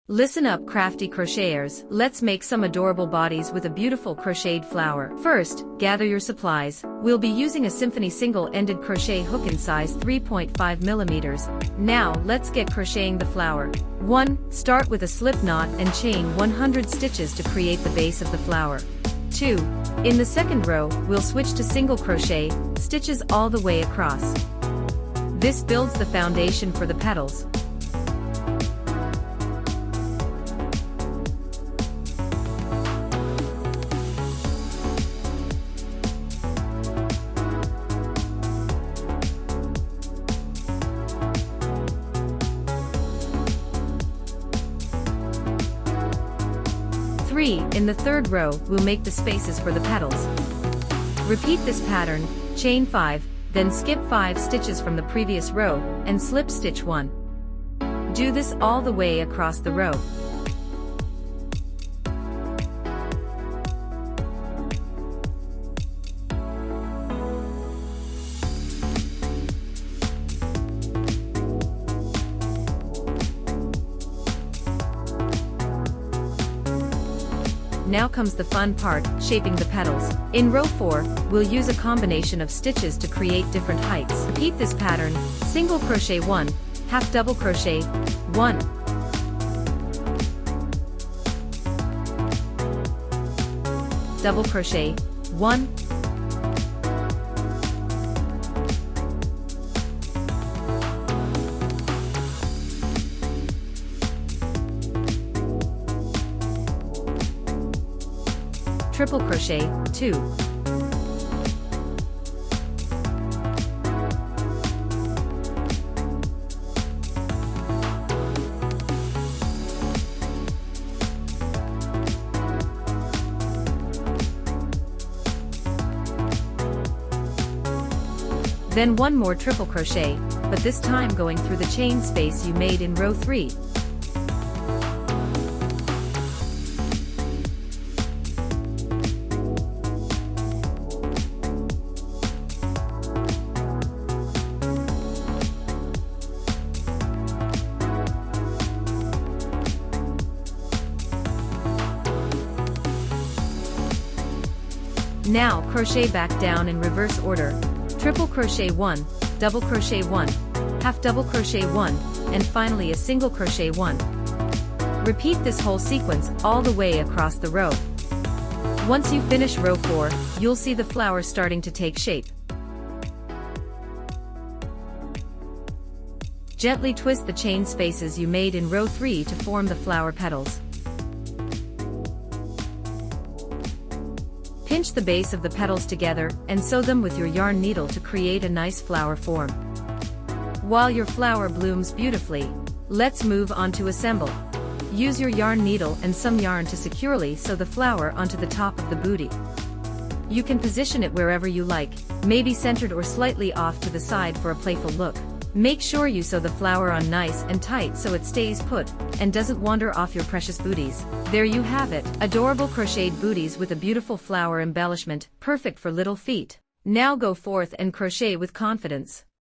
Listen up, crafty crocheters, let's make some adorable bodies with a beautiful crocheted flower. First, gather your supplies. We'll be using a symphony single-ended crochet hook in size 3.5 millimeters. Now, let's get crocheting the flower. 1. Start with a slip knot and chain 100 stitches to create the base of the flower. 2. In the second row, we'll switch to single crochet, stitches all the way across. This builds the foundation for the petals. 3. In the third row, we'll make the spaces for the petals. Repeat this pattern, chain 5, then skip 5 stitches from the previous row, and slip stitch 1. Do this all the way across the row. Now comes the fun part, shaping the petals. In row 4, we'll use a combination of stitches to create different heights. Repeat this pattern, single crochet 1, half double crochet, 1. Double crochet, 1. Triple crochet, 2. Then one more triple crochet, but this time going through the chain space you made in row 3. Now crochet back down in reverse order. Triple crochet 1, double crochet 1, half double crochet 1, and finally a single crochet 1. Repeat this whole sequence all the way across the row. Once you finish row 4, you'll see the flower starting to take shape. Gently twist the chain spaces you made in row 3 to form the flower petals. Pinch the base of the petals together and sew them with your yarn needle to create a nice flower form. While your flower blooms beautifully, let's move on to assemble. Use your yarn needle and some yarn to securely sew the flower onto the top of the booty. You can position it wherever you like, maybe centered or slightly off to the side for a playful look. Make sure you sew the flower on nice and tight so it stays put and doesn't wander off your precious booties. There you have it, adorable crocheted booties with a beautiful flower embellishment, perfect for little feet. Now go forth and crochet with confidence.